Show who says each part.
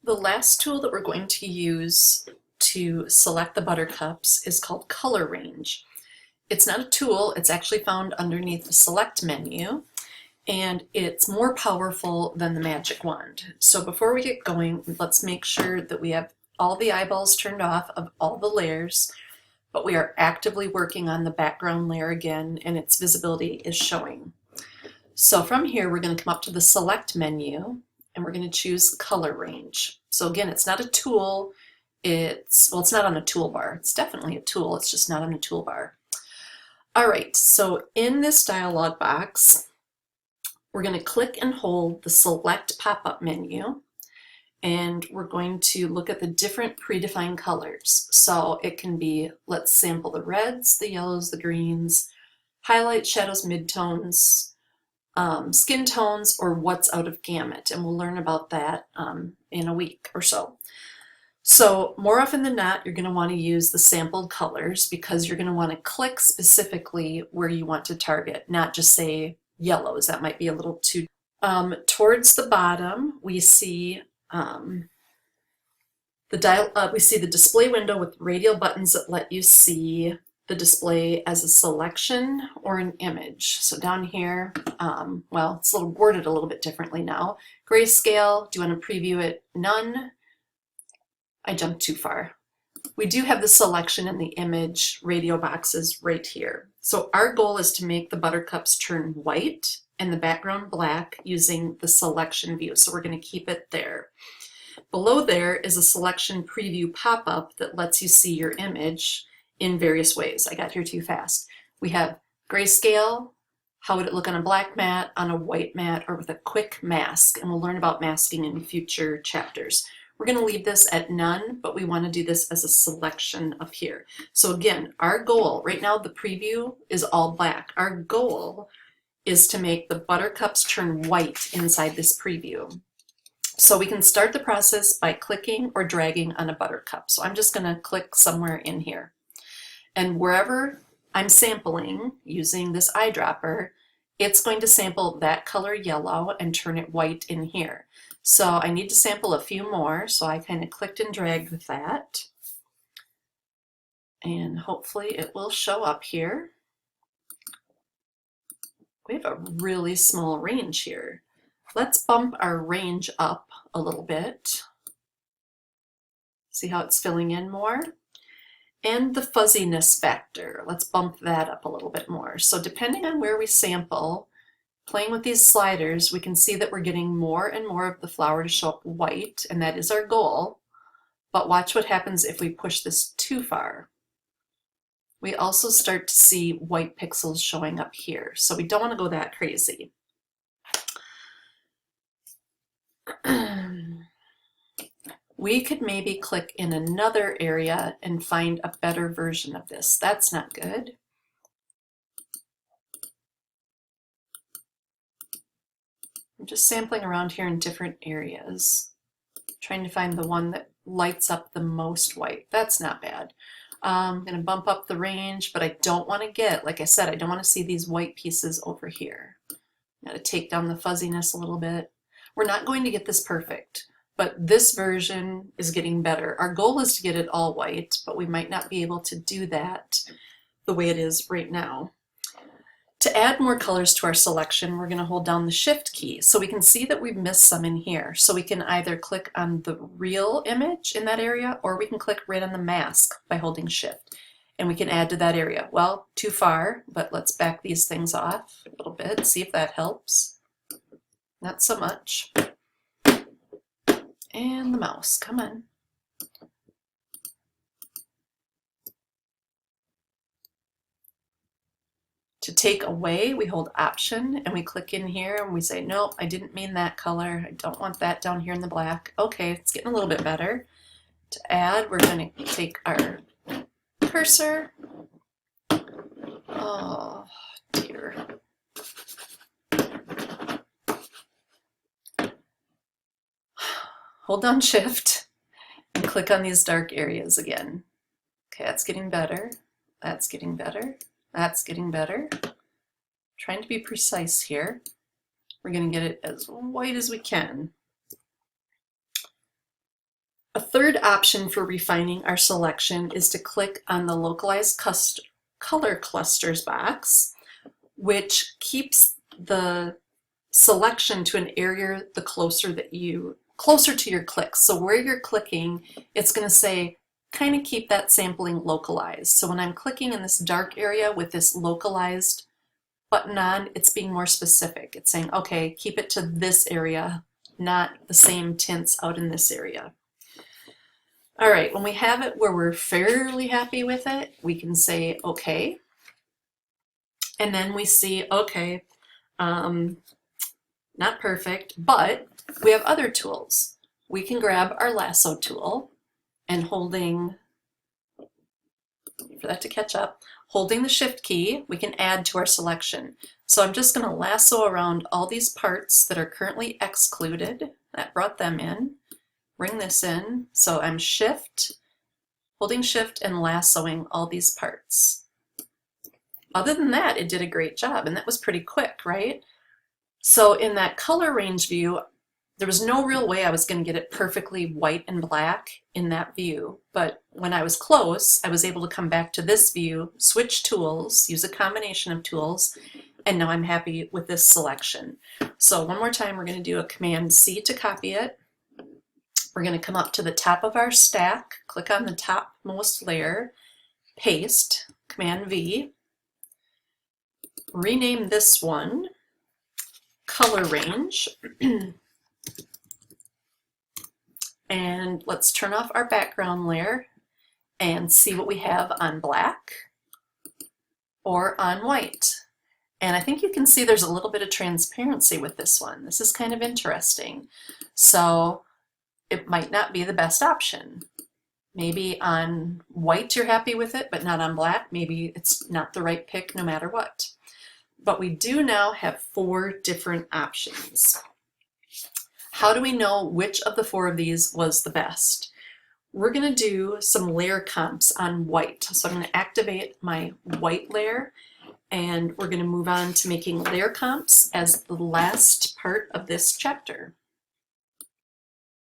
Speaker 1: The last tool that we're going to use to select the buttercups is called Color Range. It's not a tool, it's actually found underneath the Select menu, and it's more powerful than the magic wand. So before we get going, let's make sure that we have all the eyeballs turned off of all the layers, but we are actively working on the background layer again, and its visibility is showing. So from here, we're going to come up to the Select menu, and we're going to choose Color Range. So again, it's not a tool, it's not on the toolbar. It's definitely a tool, it's just not on the toolbar. All right, so in this dialog box, we're going to click and hold the Select pop-up menu, and we're going to look at the different predefined colors. So it can be, let's sample the reds, the yellows, the greens, highlights, shadows, midtones, skin tones, or what's out of gamut, and we'll learn about that in a week or so. So more often than not, you're going to want to use the sampled colors because you're going to want to click specifically where you want to target, not just say yellows. That might be a little too. Towards the bottom, we see we see the display window with radial buttons that let you see the display as a selection or an image. So down here, well, it's worded a little bit differently now. Grayscale, do you want to preview it? None. I jumped too far. We do have the selection and the image radio boxes right here. So our goal is to make the buttercups turn white and the background black using the selection view. So we're going to keep it there. Below there is a selection preview pop-up that lets you see your image in various ways. I got here too fast. We have grayscale, how would it look on a black mat, on a white mat, or with a quick mask, and we'll learn about masking in future chapters. We're going to leave this at none, but we want to do this as a selection up here. So again, our goal, right now the preview is all black. Our goal is to make the buttercups turn white inside this preview. So we can start the process by clicking or dragging on a buttercup. So I'm just going to click somewhere in here. And wherever I'm sampling using this eyedropper, it's going to sample that color yellow and turn it white in here. So I need to sample a few more, so I kind of clicked and dragged with that. And hopefully it will show up here. We have a really small range here. Let's bump our range up a little bit. See how it's filling in more? And the fuzziness factor, let's bump that up a little bit more. So depending on where we sample, playing with these sliders, we can see that we're getting more and more of the flower to show up white, and that is our goal. But watch what happens if we push this too far. We also start to see white pixels showing up here, so we don't want to go that crazy. We could maybe click in another area and find a better version of this. That's not good. I'm just sampling around here in different areas, trying to find the one that lights up the most white. That's not bad. I'm going to bump up the range, but I don't want to get, like I said, I don't want to see these white pieces over here. I'm going to take down the fuzziness a little bit. We're not going to get this perfect, but this version is getting better. Our goal is to get it all white, but we might not be able to do that the way it is right now. To add more colors to our selection, we're going to hold down the Shift key. So we can see that we've missed some in here. So we can either click on the real image in that area, or we can click right on the mask by holding Shift. And we can add to that area. Well, too far, but let's back these things off a little bit, see if that helps. Not so much. And the mouse, come on. To take away, we hold Option and we click in here and we say, nope, I didn't mean that color. I don't want that down here in the black. Okay, it's getting a little bit better. To add, we're going to take our cursor. Oh, dear. Hold down Shift and click on these dark areas again. Okay, that's getting better. That's getting better. That's getting better. Trying to be precise here. We're going to get it as white as we can. A third option for refining our selection is to click on the Localized Color Clusters box, which keeps the selection to an area closer to your clicks. So where you're clicking, it's going to say kind of keep that sampling localized. So when I'm clicking in this dark area with this localized button on, it's being more specific. It's saying, okay, keep it to this area, not the same tints out in this area. All right, when we have it where we're fairly happy with it, we can say okay. And then we see, okay, not perfect, but we have other tools. We can grab our lasso tool and holding, for that to catch up, holding the shift key, we can add to our selection. So I'm just going to lasso around all these parts that are currently excluded. That brought them in. Bring this in. So I'm holding shift and lassoing all these parts. Other than that, it did a great job, and that was pretty quick, right? So in that color range view, there was no real way I was going to get it perfectly white and black in that view. But when I was close, I was able to come back to this view, switch tools, use a combination of tools, and now I'm happy with this selection. So one more time, we're going to do a Command C to copy it. We're going to come up to the top of our stack, click on the topmost layer, paste, Command V, rename this one Color Range, and let's turn off our background layer and see what we have on black or on white. And I think you can see there's a little bit of transparency with this one. This is kind of interesting. So it might not be the best option. Maybe on white you're happy with it, but not on black. Maybe it's not the right pick no matter what. But we do now have 4 different options. How do we know which of the 4 of these was the best? We're going to do some layer comps on white. So I'm going to activate my white layer, and we're going to move on to making layer comps as the last part of this chapter.